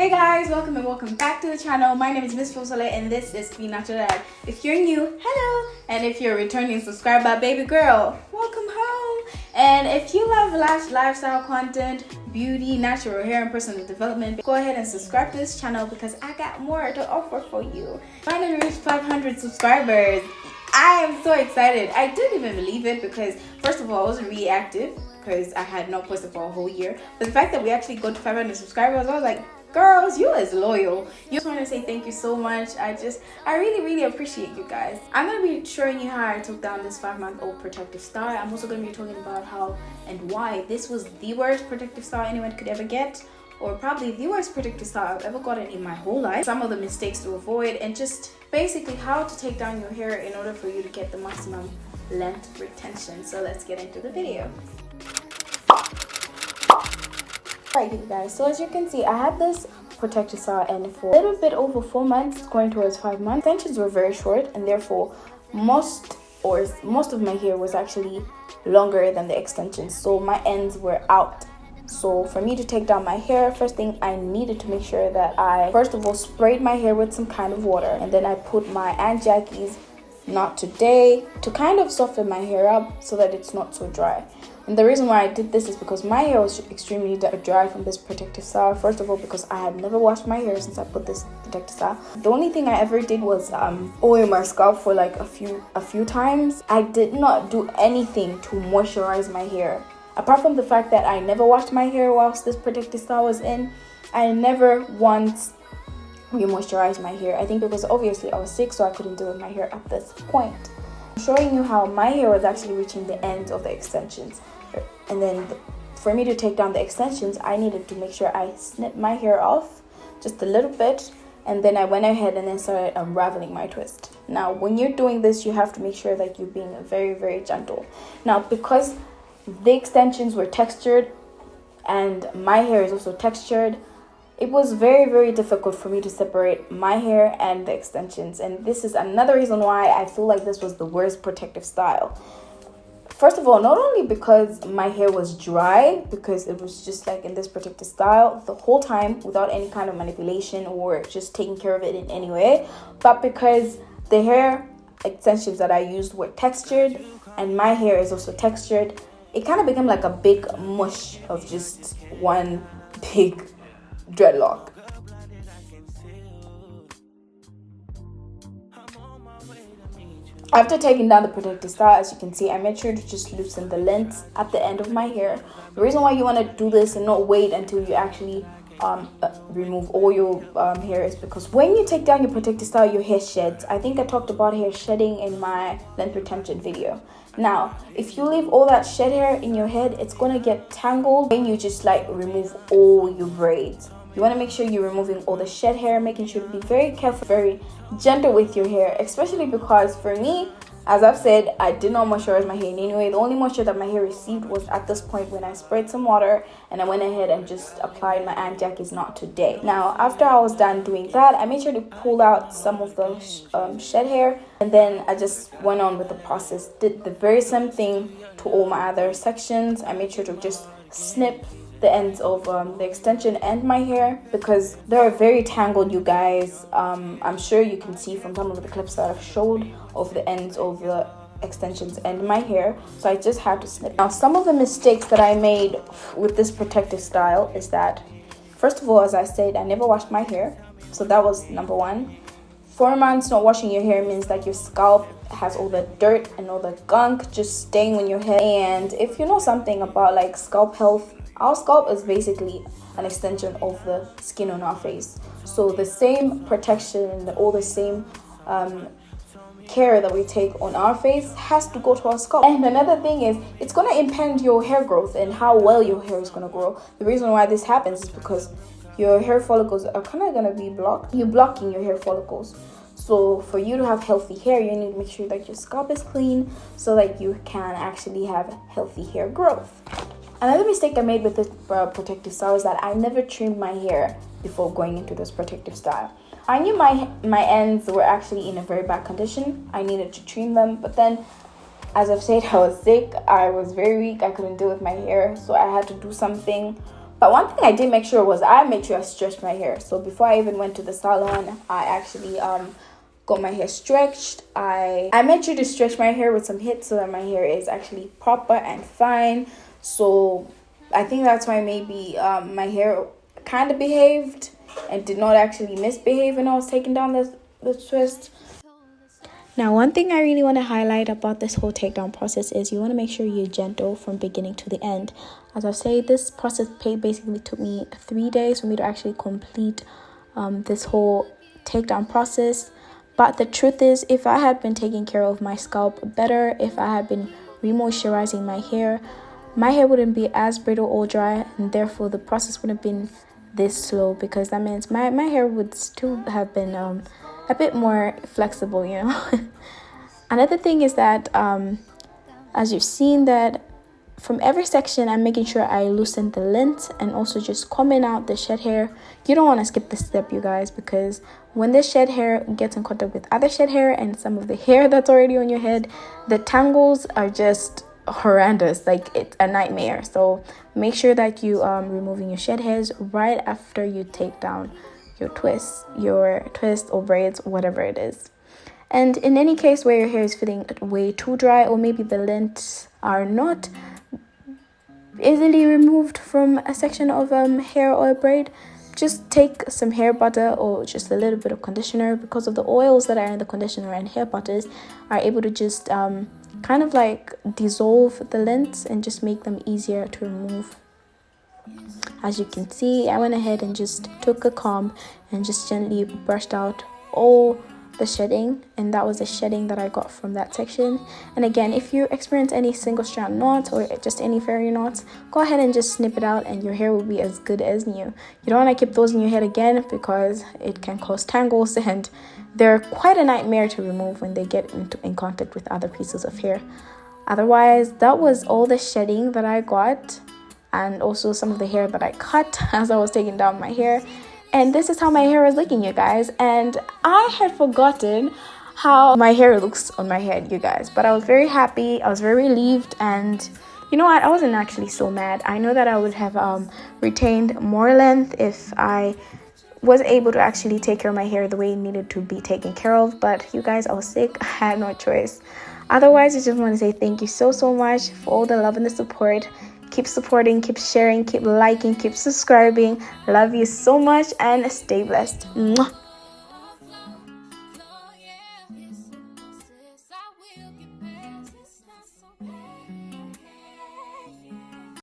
Hey guys, welcome and welcome back to the channel. My name is Miss Fosole and this is re-moisturize. If you're new, hello, and if you're a returning subscriber, baby girl, welcome home. And if you love lifestyle content, beauty, natural hair, and personal development, go ahead and subscribe to this channel because I got more to offer for you. Finally reached 500 subscribers. I am so excited. I didn't even believe it because first of all, I wasn't really active because I had not posted for a whole year. But the fact that we actually got to 500 subscribers, I was like, girls, you is loyal. You just want to say thank you so much. I really appreciate you guys. I'm going to be showing you how I took down this 5-month-old protective style. I'm also going to be talking about how and why this was the worst protective style anyone could ever get, or probably the worst protective style I've ever gotten in my whole life. Some of the mistakes to avoid, and just basically how to take down your hair in order for you to get the maximum length retention. So let's get into the video. Alright you guys, so as you can see, I had this protective style and for a little bit over 4 months, going towards 5 months. Extensions were very short and therefore most of my hair was actually longer than the extensions, so my ends were out. So for me to take down my hair, first thing I needed to make sure that I first of all sprayed my hair with some kind of water, and then I put my Aunt Jackie's Not Today to kind of soften my hair up so that it's not so dry. And the reason why I did this is because my hair was extremely dry from this protective style. First of all, because I had never washed my hair since I put this protective style. The only thing I ever did was oil my scalp for like a few times. I did not do anything to moisturize my hair. Apart from the fact that I never washed my hair whilst this protective style was in, I never once re-moisturized my hair. I think because obviously I was sick, so I couldn't deal with my hair at this point. I'm showing you how my hair was actually reaching the ends of the extensions. And then for me to take down the extensions, I needed to make sure I snipped my hair off just a little bit, and then I went ahead and then started unraveling my twist. Now when you're doing this, you have to make sure that you're being very gentle. Now because the extensions were textured and my hair is also textured, it was very difficult for me to separate my hair and the extensions, and this is another reason why I feel like this was the worst protective style. First of all, not only because my hair was dry, because it was just like in this protective style the whole time without any kind of manipulation or just taking care of it in any way, but because the hair extensions that I used were textured and my hair is also textured. It kind of became like a big mush of just one big dreadlock. After taking down the protective style, as you can see, I made sure to just loosen the lengths at the end of my hair. The reason why you want to do this and not wait until you actually remove all your hair is because when you take down your protective style, your hair sheds. I think I talked about hair shedding in my length retention video. Now if you leave all that shed hair in your head, it's gonna get tangled when you just like remove all your braids. You want to make sure you're removing all the shed hair, making sure to be very careful, very gentle with your hair, especially because for me, as I've said, I did not moisturize my hair in any way. The only moisture that my hair received was at this point when I sprayed some water and I went ahead and just applied my Aunt Jackie's Not Today. Now after I was done doing that, I made sure to pull out some of the shed hair, and then I just went on with the process. Did the very same thing to all my other sections. I made sure to just snip the ends of the extension and my hair because they're very tangled, you guys. I'm sure you can see from some of the clips that I've showed of the ends of the extensions and my hair, so I just had to snip. Now some of the mistakes that I made with this protective style is that, first of all, as I said, I never washed my hair, so that was number one. 4 months not washing your hair means that your scalp has all the dirt and all the gunk just staying on your hair. And if you know something about like scalp health, our scalp is basically an extension of the skin on our face. So the same protection and all the same care that we take on our face has to go to our scalp. And another thing is, it's going to impede your hair growth and how well your hair is going to grow. The reason why this happens is because your hair follicles are kind of going to be blocked. You're blocking your hair follicles. So for you to have healthy hair, you need to make sure that your scalp is clean so that you can actually have healthy hair growth. Another mistake I made with this protective style is that I never trimmed my hair before going into this protective style. I knew my ends were actually in a very bad condition. I needed to trim them, but then, as I've said, I was sick. I was very weak. I couldn't deal with my hair, so I had to do something But one thing I did make sure was I made sure I stretched my hair. So before I even went to the salon, I actually got my hair stretched. I made sure to stretch my hair with some hits so that my hair is actually proper and fine. So I think that's why maybe my hair kind of behaved and did not actually misbehave when I was taking down the twist. Now, one thing I really want to highlight about this whole takedown process is you want to make sure you're gentle from beginning to the end. As I say, this process basically took me 3 days for me to actually complete this whole takedown process. But the truth is, if I had been taking care of my scalp better, if I had been re-moisturizing my hair wouldn't be as brittle or dry, and therefore the process wouldn't have been this slow, because that means my hair would still have been a bit more flexible, you know. Another thing is that as you've seen, that from every section I'm making sure I loosen the length and also just combing out the shed hair. You don't want to skip this step, you guys, because when the shed hair gets in contact with other shed hair and some of the hair that's already on your head, the tangles are just horrendous. Like, it's a nightmare. So make sure that you removing your shed hairs right after you take down your twist or braids, whatever it is. And in any case where your hair is feeling way too dry, or maybe the lengths are not easily removed from a section of hair or a braid, just take some hair butter or just a little bit of conditioner, because of the oils that are in the conditioner and hair butters are able to just kind of like dissolve the lengths and just make them easier to remove. As you can see, I went ahead and just took a comb and just gently brushed out all the shedding, and that was the shedding that I got from that section. And again, if you experience any single strand knots or just any fairy knots, go ahead and just snip it out and your hair will be as good as new. You don't want to keep those in your head again, because it can cause tangles and they're quite a nightmare to remove when they get in contact with other pieces of hair. Otherwise, that was all the shedding that I got, and also some of the hair that I cut as I was taking down my hair. And this is how my hair was looking, you guys. And I had forgotten how my hair looks on my head, you guys. But I was very happy. I was very relieved. And you know what? I wasn't actually so mad. I know that I would have retained more length if I was able to actually take care of my hair the way it needed to be taken care of. But you guys, I was sick. I had no choice. Otherwise, I just want to say thank you so much for all the love and the support. Keep supporting, keep sharing, keep liking, keep subscribing. Love you so much and stay blessed. Mwah.